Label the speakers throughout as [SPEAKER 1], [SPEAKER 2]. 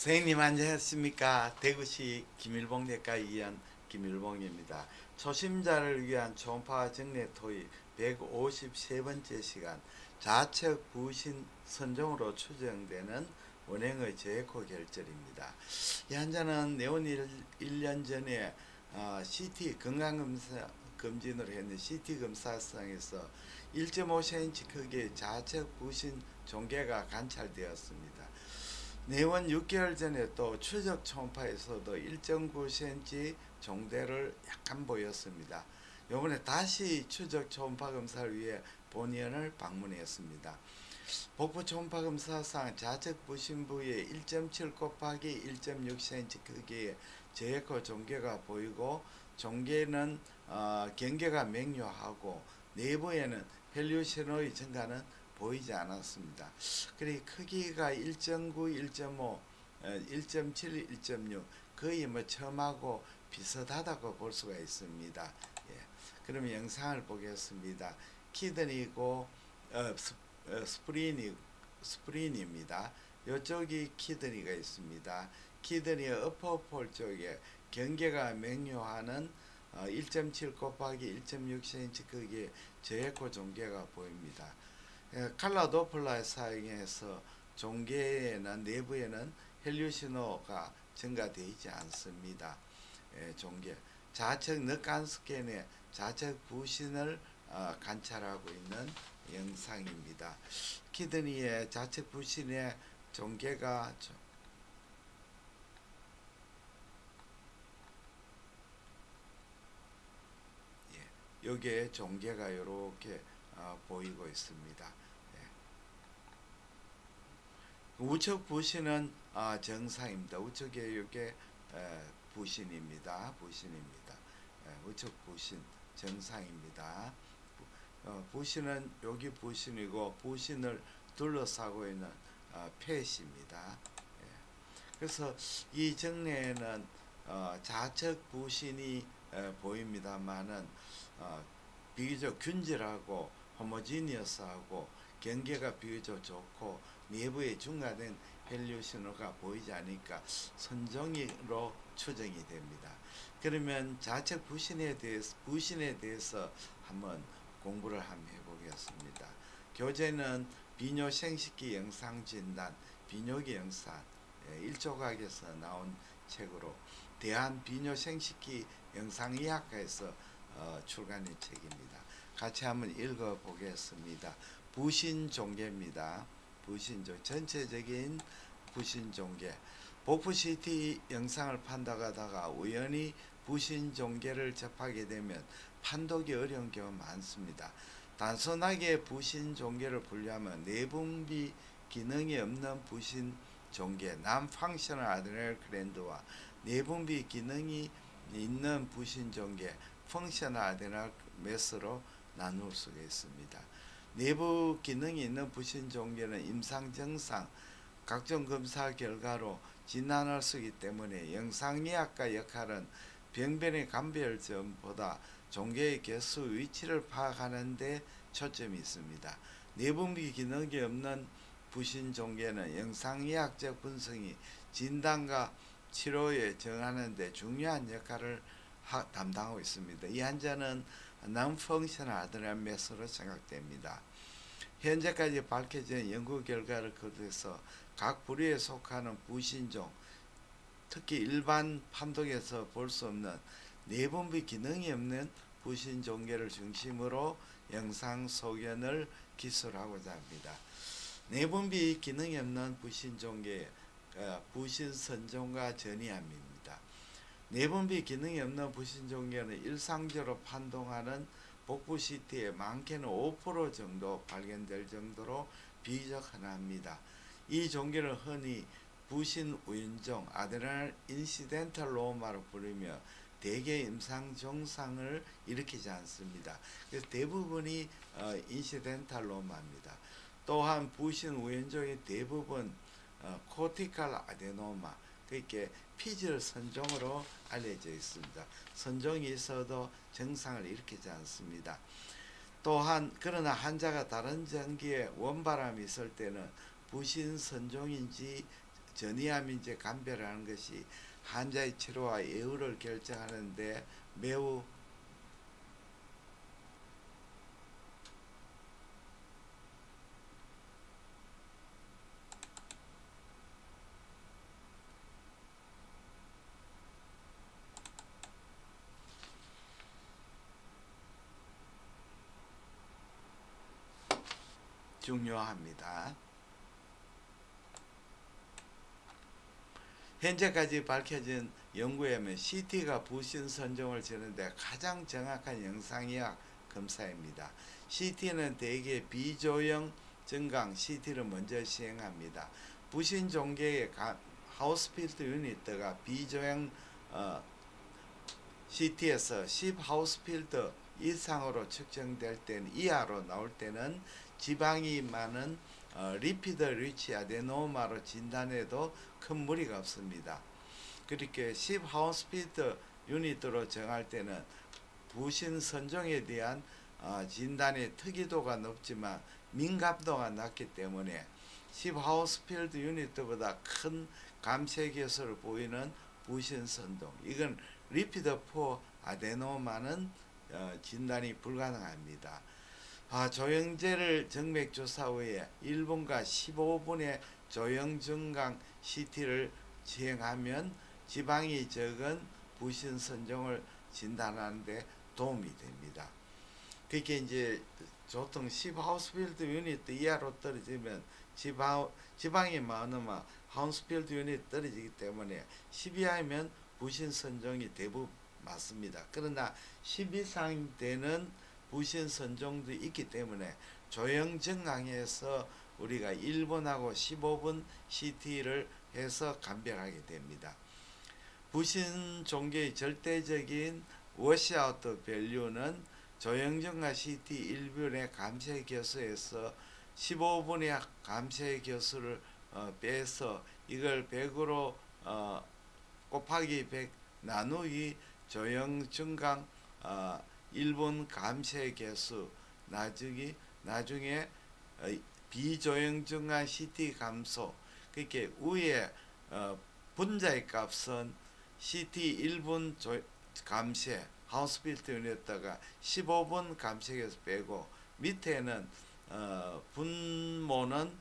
[SPEAKER 1] 선생님 안녕하십니까. 대구시 김일봉내과 의원 김일봉입니다. 초심자를 위한 초음파 정례 토의 153번째 시간 좌측 부신 선종으로 추정되는 원행의 재에코 결절입니다. 이 환자는 내원 1년 전에 CT 건강검사 검진을 했는데 CT 검사상에서 1.5cm 크기의 좌측 부신 종괴가 관찰되었습니다. 내원 6개월 전에 또 추적 초음파에서도 1.9cm 종대를 약간 보였습니다. 이번에 다시 추적 초음파 검사를 위해 본의원을 방문했습니다. 복부 초음파 검사상 좌측 부신 부위에 1.7 곱하기 1.6cm 크기의 저에코 종괴가 보이고 종괴는 경계가 명료하고 내부에는 펠류신호의 증가는 보이지 않았습니다. 그리고 크기가 1.9, 1.5, 1.7, 1.6 거의 처음하고 비슷하다고 볼 수가 있습니다. 예. 그러면 영상을 보겠습니다. 키드니고 스프린입니다. 이쪽이 키드니가 있습니다. 키드니의 어퍼폴 쪽에 경계가 명료하는 1.7 곱하기 1.6cm 크기의 저에코 종괴가 보입니다. 칼라 도플러 사용해서 종괴에는 내부에는 헬류 신호가 증가되지 않습니다. 종괴 좌측 늑간 스캔에 좌측 부신을 관찰하고 있는 영상입니다. 키드니의 좌측 부신의 종괴가 여기에 종괴가 이렇게 보이고 있습니다. 우측 부신은 정상입니다. 우측에 이게 부신입니다. 우측 부신 정상입니다. 부신은 여기 부신이고 부신을 둘러싸고 있는 폐시입니다. 그래서 이 정례에는 좌측 부신이 보입니다만은 비교적 균질하고 호모지니어스하고 경계가 비교적 좋고 내부에 중과된 헬류 신호가 보이지 않으니까 선종으로 추정이 됩니다. 그러면 좌측 부신에 대해서 한번 공부를 한번 해보겠습니다. 교재는 비뇨 생식기 영상 진단, 비뇨기 영상 1조각에서 나온 책으로 대한 비뇨 생식기 영상의학과에서 출간된 책입니다. 같이 한번 읽어 보겠습니다. 부신 종괴입니다. 전체적인 부신 종괴. 복부 CT 영상을 판독하다가 우연히 부신 종괴를 접하게 되면 판독이 어려운 경우 많습니다. 단순하게 부신 종괴를 분류하면 내분비 기능이 없는 부신 종괴, non-functional adrenal gland와 내분비 기능이 있는 부신 종괴, functional adrenal mass로 나눌 수가 있습니다. 내부 기능이 있는 부신 종괴는 임상 정상 각종 검사 결과로 진단할 수 있기 때문에 영상의학과 역할은 병변의 감별점보다 종괴의 개수 위치를 파악하는 데 초점이 있습니다. 내분비 기능이 없는 부신 종괴는 영상의학적 분석이 진단과 치료에 정하는 데 중요한 역할을 담당하고 있습니다. 이 환자는 non-functional adrenal mass로 생각됩니다. 현재까지 밝혀진 연구 결과를 거듭해서 각 부류에 속하는 부신종, 특히 일반 판독에서 볼 수 없는 내분비 기능이 없는 부신 종괴를 중심으로 영상 소견을 기술하고자 합니다. 내분비 기능이 없는 부신 종괴, 부신 선종과 전이암입니다. 내분비 기능이 없는 부신 종괴는 일상적으로 판독하는 복부 CT에 많게는 5% 정도 발견될 정도로 비교적 흔합니다. 이 종괴를 흔히 부신 우연종, 아드레날 인시덴탈 로마로 부르며 대개 임상 증상을 일으키지 않습니다. 그래서 대부분이 인시덴탈 로마입니다. 또한 부신 우연종의 대부분 코티칼 아데노마, 그러니까 피질 선종으로 알려져 있습니다. 선종이 있어도 증상을 일으키지 않습니다. 또한 그러나 환자가 다른 장기에 원바람이 있을 때는 부신 선종인지 전이암 이제 감별하는 것이 환자의 치료와 예후를 결정하는데 매우 중요합니다. 현재까지 밝혀진 연구에 의하면 CT가 부신 선종을 지는데 가장 정확한 영상의학 검사입니다. CT는 대개 비조형 증강 CT를 먼저 시행합니다. 부신 종계의 하우스필드 유니트가 비조형 CT에서 10 하우스필드 이상으로 측정될 때는 이하로 나올 때는 지방이 많은 리피드 리치 아데노마로 진단해도 큰 무리가 없습니다. 그렇게 10 하우스필드 유니트로 정할 때는 부신 선종에 대한 진단의 특이도가 높지만 민감도가 낮기 때문에 10 하우스필드 유니트보다 큰 감쇄개수를 보이는 부신 선종, 이건 리피드 포 아데노마는 진단이 불가능합니다. 조영제를 정맥주사 후에 1분과 15분의 조영증강 CT를 시행하면 지방이 적은 부신 선종을 진단하는 데 도움이 됩니다. 그게 이제 보통 10 하우스필드 유니트 이하로 떨어지면 지방이 많으면 하우스필드 유니트 떨어지기 때문에 10 이하면 부신 선종이 대부분 맞습니다. 그러나 10 이상 되는 부신 선종도 있기 때문에 조형 증강에서 우리가 1분하고 15분 CT를 해서 감별하게 됩니다. 부신 종계의 절대적인 워시아웃 밸류는 조형 증강 CT 1분의 감쇄 교수에서 15분의 감쇄 교수를 빼서 이걸 100으로 곱하기 100 나누기 조형 증강 1분 감쇄 개수 나중에 비조형 증강 CT 감소, 그렇게 위에 분자의 값은 CT 1분 감쇄 하우스필드 유닛다가 15분 감쇄 개수 빼고 밑에는 분모는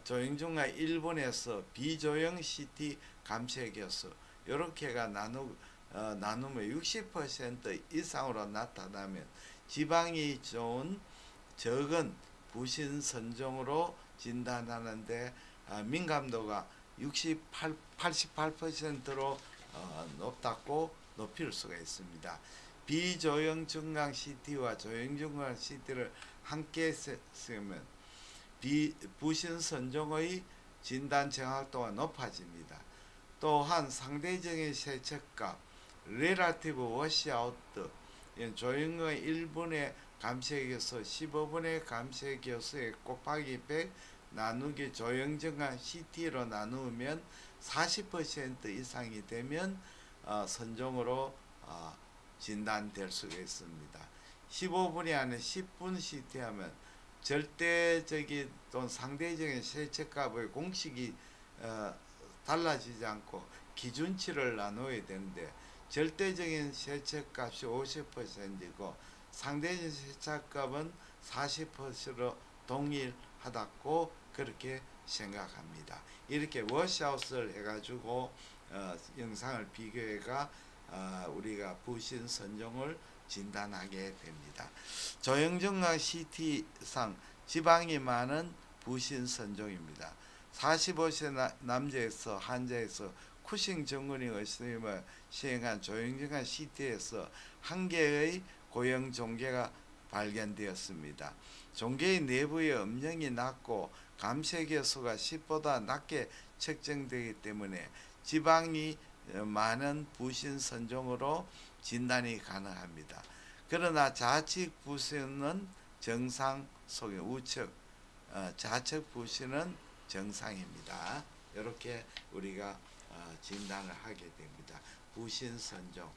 [SPEAKER 1] 조형 증강 1분에서 비조형 CT 감쇄 개수 이렇게가 나누면 60% 이상으로 나타나면 지방이 좋은 적은 부신 선종으로 진단하는데 민감도가 88%로 높다고 높일 수가 있습니다. 비조형 증강 CT와 조형 증강 CT를 함께 쓰면 부신 선종의 진단 정확도가 높아집니다. 또한 상대적인 세척값 relative washout 조형의 1분의 감쇄교수 15분의 감쇄교수에 곱하기 100 나누기 조형 증강 CT로 나누면 40% 이상이 되면 선종으로 진단될 수가 있습니다. 15분이 아닌 10분 CT 하면 절대적인 또는 상대적인 세척값의 공식이 달라지지 않고 기준치를 나눠야 되는데 절대적인 세척값이 50%이고 상대적인 세척값은 40%로 동일하다고 그렇게 생각합니다. 이렇게 워시아웃을 해가지고 영상을 비교해가 우리가 부신 선종을 진단하게 됩니다. 조형 증강 CT상 지방이 많은 부신 선종입니다. 45세 남자에서 환자에서 쿠싱 증후군 의심을 시행한 조형 증강 CT에서 한 개의 고형 종괴가 발견되었습니다. 종괴의 내부의 음영이 낮고 감쇄교수가 10보다 낮게 측정되기 때문에 지방이 많은 부신 선종으로 진단이 가능합니다. 그러나 좌측 부신은 정상 속에 우측 좌측 부신은 정상입니다. 이렇게 우리가 진단을 하게 됩니다. 부신 선종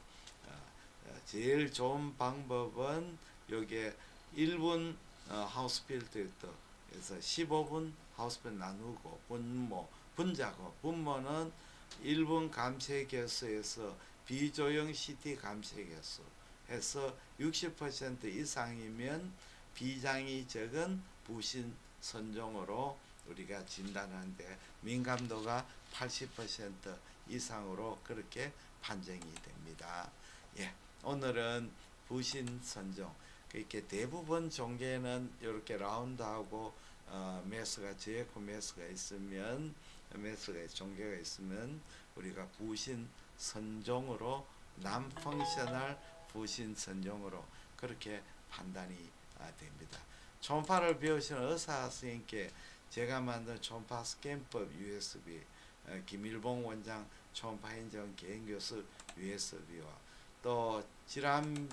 [SPEAKER 1] 제일 좋은 방법은 여기에 1분 하우스필드에서 15분 하우스필드 나누고 분모 분자고 분모는 1분 감쇄계수에서 비조형 CT 감쇄계수 해서 60% 이상이면 비장이 적은 부신 선종으로 우리가 진단하는데 민감도가 80% 이상으로 그렇게 판정이 됩니다. 예, 오늘은 부신 선종 이렇게 대부분 종계는 이렇게 라운드하고 매스가 제코 매스가 있으면 매스가 종계가 있으면 우리가 부신 선종으로 남펑셔널 부신 선종으로 그렇게 판단이 됩니다. 초음파를 배우시는 의사 선생님께 제가 만든 초음파 스캔법 USB 김일봉 원장 초음파 행정 개인교수 USB와 또 질환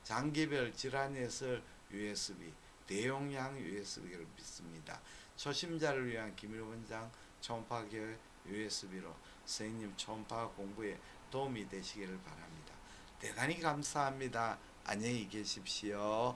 [SPEAKER 1] 장기별 질환 해설 USB 대용량 USB를 믿습니다. 초심자를 위한 김일봉 원장 초음파 교육 USB로 선생님 초음파 공부에 도움이 되시기를 바랍니다. 대단히 감사합니다. 안녕히 계십시오.